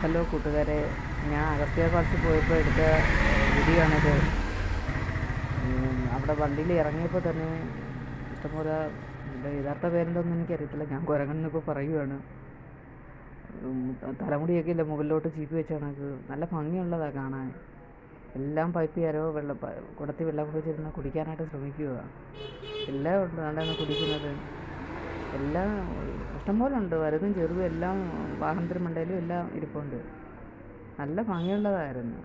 Hello കൂട്ടുകാരെ, ഞാൻ അഗസ്ത്യ ഫാൾസിൽ പോയപ്പോൾ എടുത്ത വീഡിയോ ആണിത്. അവിടെ വണ്ടിയിൽ ഇറങ്ങിയപ്പോൾ തന്നെ ഇഷ്ടംപോലെ, എൻ്റെ യഥാർത്ഥ പേരെന്തൊന്നും എനിക്കറിയത്തില്ല, ഞാൻ കുരങ്ങനെന്നിപ്പോൾ പറയുവാണ്. തലമുടിയൊക്കെ ഇല്ല മുകളിലോട്ട് ചീപ്പി വെച്ചാണ്. നല്ല ഭംഗിയുള്ളതാണ് കാണാൻ. എല്ലാം പൈപ്പ് ചെയ്യാരോ കുടത്തി വെള്ളം കുടിച്ചിരുന്ന് കുടിക്കാനായിട്ട് ശ്രമിക്കുക. എല്ലാം ഉണ്ട് നല്ലതെന്ന് കുടിക്കുന്നത്. എല്ലാം ഇഷ്ടംപോലെ ഉണ്ട്, വലുതും ചെറുതും എല്ലാം. വാഹനത്തിന് മണ്ടയിലും എല്ലാം ഇരിപ്പുണ്ട്. നല്ല ഭംഗിയുള്ളതായിരുന്നു.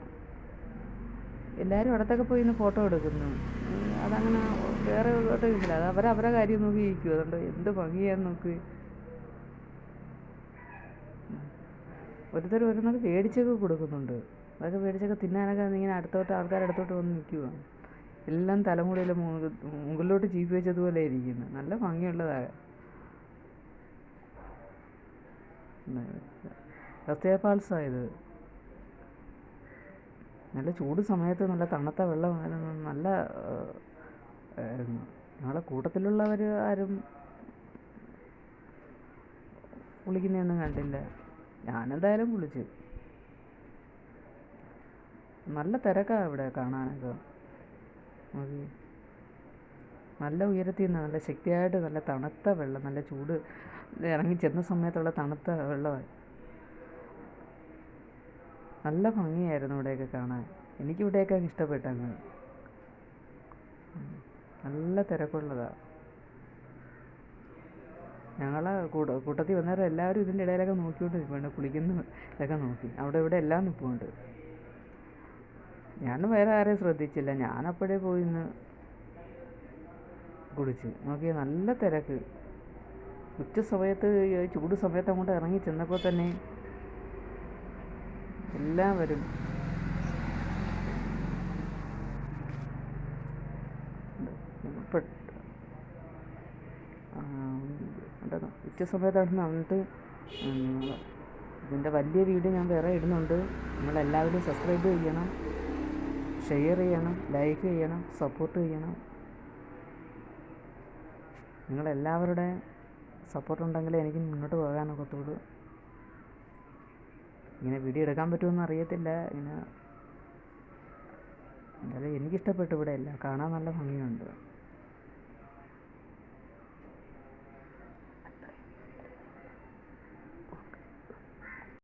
എല്ലാവരും അടുത്തൊക്കെ പോയി ഇന്ന് ഫോട്ടോ എടുക്കുന്നു. അതങ്ങനെ വേറെ ഇതോട്ട് ഇല്ല, അത് അവരെ കാര്യം നോക്കി ഇരിക്കും. അതുകൊണ്ട് എന്ത് ഭംഗിയാന്ന് നോക്കി. ഓരോരുത്തർ മേടിച്ചൊക്കെ കൊടുക്കുന്നുണ്ട്. അതൊക്കെ മേടിച്ചൊക്കെ തിന്നാനൊക്കെ ഇങ്ങനെ ആൾക്കാരടുത്തോട്ട് വന്ന് നിൽക്കുക. എല്ലാം തലമുടിയിൽ മുകളിലോട്ട് ചീപ്പി വെച്ചതുപോലെ ഇരിക്കുന്നു. നല്ല ഭംഗിയുള്ളതാണ്. അഗസ്ത്യ ഫാൾസായത്. നല്ല ചൂട് സമയത്ത് നല്ല തണുത്ത വെള്ളമായിരുന്നു. നല്ല ഞങ്ങളെ കൂട്ടത്തിലുള്ളവർ ആരും കുളിക്കുന്നതൊന്നും കണ്ടില്ല. ഞാനെന്തായാലും കുളിച്ച്. നല്ല തിരക്കാണ് ഇവിടെ കാണാനൊക്കെ. നോക്കി, നല്ല ഉയരത്തിൽ നിന്ന് നല്ല ശക്തിയായിട്ട് നല്ല തണുത്ത വെള്ളം, നല്ല ചൂട് ഇറങ്ങി ചെന്ന സമയത്തുള്ള തണുത്ത വെള്ളമായി. നല്ല ഭംഗിയായിരുന്നു ഇവിടെയൊക്കെ കാണാൻ. എനിക്കിവിടെയൊക്കെ ഇഷ്ടപ്പെട്ടങ്ങ്. നല്ല തിരക്കുള്ളതാണ്. ഞങ്ങളെ കൂട്ടത്തിൽ വന്നവരും എല്ലാവരും ഇതിൻ്റെ ഇടയിലൊക്കെ നോക്കിക്കൊണ്ട് നിൽപ്പുണ്ട്. കുളിക്കുന്ന ഇതൊക്കെ നോക്കി അവിടെ ഇവിടെ എല്ലാം നിൽപ്പുണ്ട്. ഞാൻ വേറെ ആരെയും ശ്രദ്ധിച്ചില്ല. ഞാനപ്പോഴേ പോയി ഇന്ന് കുളിച്ച് നോക്കി. നല്ല തിരക്ക്. ഉച്ച സമയത്ത് ചൂട് സമയത്ത് അങ്ങോട്ട് ഇറങ്ങി ചെന്നപ്പോൾ തന്നെ എല്ലാവരും ഉച്ച സമയത്താണ് വന്നിട്ട്. ഇതിൻ്റെ വലിയ വീഡിയോ ഞാൻ വേറെ ഇടുന്നുണ്ട്. നിങ്ങളെല്ലാവരും സബ്സ്ക്രൈബ് ചെയ്യണം, ഷെയർ ചെയ്യണം, ലൈക്ക് ചെയ്യണം, സപ്പോർട്ട് ചെയ്യണം. നിങ്ങളെല്ലാവരുടെ സപ്പോർട്ടുണ്ടെങ്കിലേ എനിക്ക് മുന്നോട്ട് പോകാനൊക്കത്തുള്ളൂ. ഇങ്ങനെ വീഡിയോ എടുക്കാൻ പറ്റുമെന്ന് അറിയത്തില്ല. ഇങ്ങനെ എന്തായാലും എനിക്കിഷ്ടപ്പെട്ടു. ഇവിടെ എല്ലാം കാണാൻ നല്ല ഭംഗിയുണ്ട്.